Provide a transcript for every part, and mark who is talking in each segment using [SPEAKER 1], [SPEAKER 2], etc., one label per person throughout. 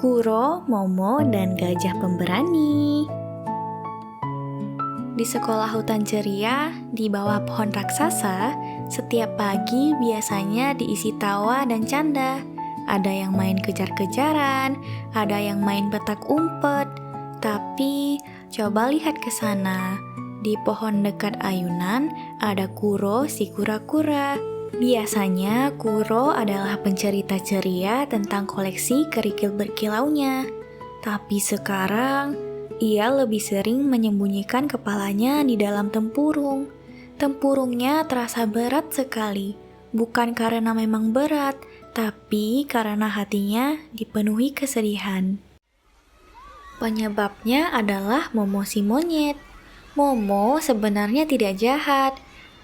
[SPEAKER 1] Kuro, Momo, dan Gajah Pemberani. Di sekolah hutan ceria, di bawah pohon raksasa, setiap pagi biasanya diisi tawa dan canda. Ada yang main kejar-kejaran, ada yang main petak umpet. Tapi, coba lihat ke sana. Di pohon dekat ayunan, ada Kuro si kura-kura. Biasanya, Kuro adalah pencerita ceria tentang koleksi kerikil berkilaunya. Tapi sekarang, ia lebih sering menyembunyikan kepalanya di dalam tempurung. Tempurungnya terasa berat sekali, bukan karena memang berat, tapi karena hatinya dipenuhi kesedihan. Penyebabnya adalah Momo si monyet. Momo sebenarnya tidak jahat.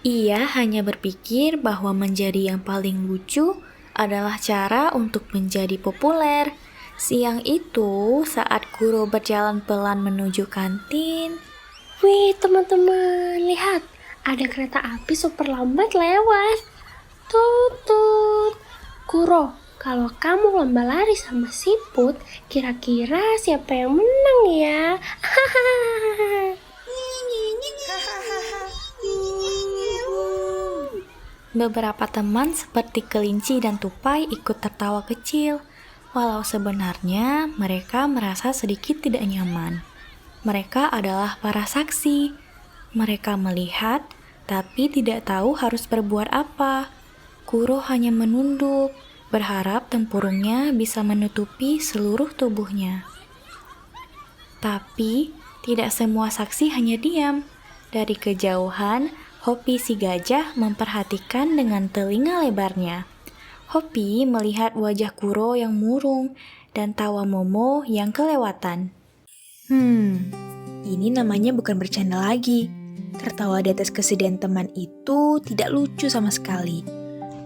[SPEAKER 1] Ia hanya berpikir bahwa menjadi yang paling lucu adalah cara untuk menjadi populer. Siang itu, saat Kuro berjalan pelan menuju kantin.
[SPEAKER 2] Wih, teman-teman, lihat. Ada kereta api super lambat lewat. Tutut. Kuro, kalau kamu lomba lari sama siput, kira-kira siapa yang menang ya?
[SPEAKER 1] Beberapa teman seperti kelinci dan tupai ikut tertawa kecil, walau sebenarnya mereka merasa sedikit tidak nyaman. Mereka adalah para saksi. Mereka melihat, tapi tidak tahu harus berbuat apa. Kuro hanya menunduk, berharap tempurungnya bisa menutupi seluruh tubuhnya. Tapi, tidak semua saksi hanya diam. Dari kejauhan, Hopi si gajah memperhatikan dengan telinga lebarnya. Hopi melihat wajah Kuro yang murung dan tawa Momo yang kelewatan.
[SPEAKER 3] Ini namanya bukan bercanda lagi. Tertawa di atas kesedihan teman itu tidak lucu sama sekali.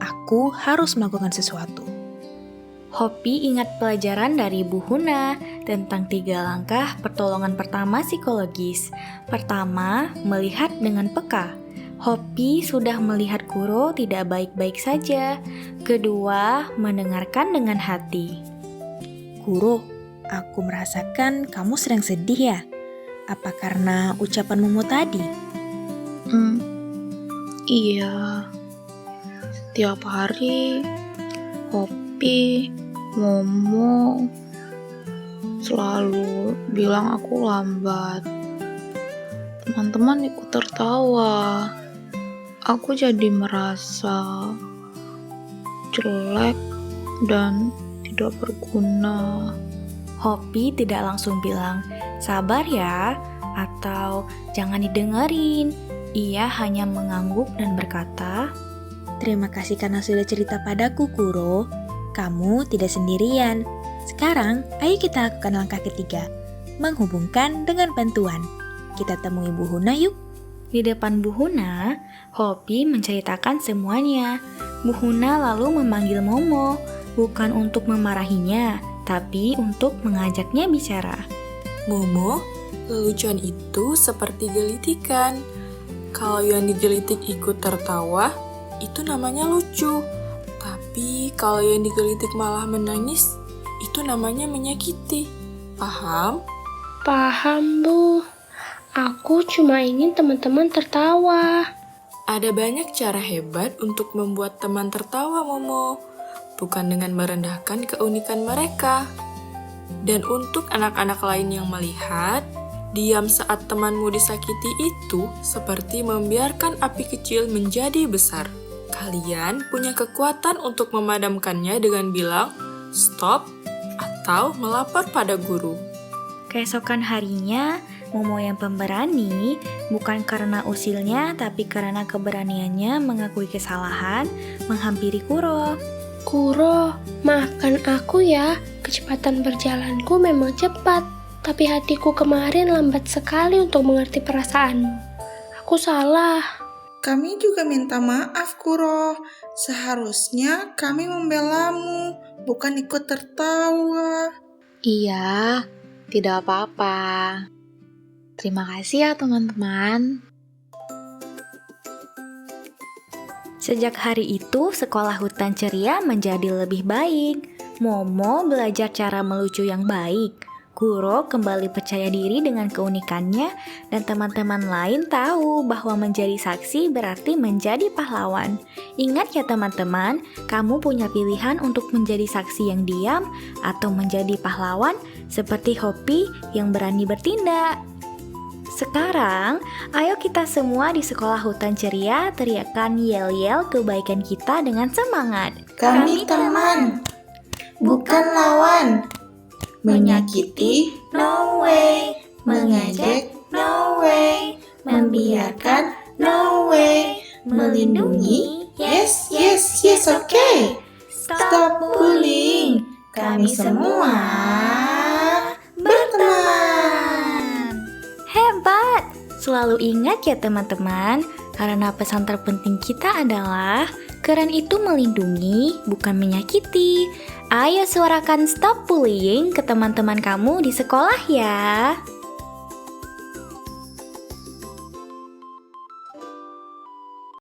[SPEAKER 3] Aku harus melakukan sesuatu.
[SPEAKER 1] Hopi ingat pelajaran dari Bu Huna tentang 3 langkah pertolongan pertama psikologis. Pertama, melihat dengan peka. Hopi sudah melihat Kuro tidak baik-baik saja. Kedua, mendengarkan dengan hati.
[SPEAKER 3] Kuro, aku merasakan kamu sedang sedih ya? Apa karena ucapan Momo tadi?
[SPEAKER 4] Iya. Tiap hari, Hopi, Momo selalu bilang aku lambat. Teman-teman ikut tertawa. Aku jadi merasa jelek dan tidak berguna.
[SPEAKER 1] Hopi tidak langsung bilang, "Sabar ya," atau "Jangan didengerin." Ia hanya mengangguk dan berkata,
[SPEAKER 3] Terima kasih karena sudah cerita padaku, Kuro. Kamu tidak sendirian. Sekarang, ayo kita lakukan langkah ketiga. Menghubungkan dengan bantuan. Kita temui Bu Huna yuk.
[SPEAKER 1] Di depan Bu Huna, Hopi menceritakan semuanya. Bu Huna lalu memanggil Momo, bukan untuk memarahinya, tapi untuk mengajaknya bicara.
[SPEAKER 5] Momo, lelucon itu seperti gelitikan. Kalau yang digelitik ikut tertawa, itu namanya lucu. Tapi kalau yang digelitik malah menangis, itu namanya menyakiti. Paham?
[SPEAKER 2] Paham, Bu. Aku cuma ingin teman-teman tertawa.
[SPEAKER 5] Ada banyak cara hebat untuk membuat teman tertawa, Momo. Bukan dengan merendahkan keunikan mereka. Dan untuk anak-anak lain yang melihat, diam saat temanmu disakiti itu seperti membiarkan api kecil menjadi besar. Kalian punya kekuatan untuk memadamkannya dengan bilang, "Stop," atau melapor pada guru.
[SPEAKER 1] Keesokan harinya, Momo yang pemberani, bukan karena usilnya, tapi karena keberaniannya mengakui kesalahan, menghampiri Kuro.
[SPEAKER 2] Kuro, maafkan aku ya. Kecepatan berjalanku memang cepat, tapi hatiku kemarin lambat sekali untuk mengerti perasaanmu. Aku salah.
[SPEAKER 6] Kami juga minta maaf, Kuro. Seharusnya kami membelamu, bukan ikut tertawa.
[SPEAKER 4] Iya, tidak apa-apa. Terima kasih ya teman-teman.
[SPEAKER 1] Sejak hari itu, sekolah hutan ceria menjadi lebih baik. Momo belajar cara melucu yang baik. Kuro kembali percaya diri dengan keunikannya, dan teman-teman lain tahu bahwa menjadi saksi berarti menjadi pahlawan. Ingat ya teman-teman, kamu punya pilihan untuk menjadi saksi yang diam atau menjadi pahlawan seperti Hopi yang berani bertindak. Sekarang, ayo kita semua di sekolah hutan ceria teriakkan yel-yel kebaikan kita dengan semangat.
[SPEAKER 6] Kami teman, bukan lawan. Menyakiti, no way. Mengejek, no way. Membiarkan, no way. Melindungi, yes, yes, yes, okay. Stop bullying. Kami semua berteman.
[SPEAKER 1] Hebat! Selalu ingat ya teman-teman, karena pesan terpenting kita adalah keren itu melindungi, bukan menyakiti. Ayo suarakan stop bullying ke teman-teman kamu di sekolah ya.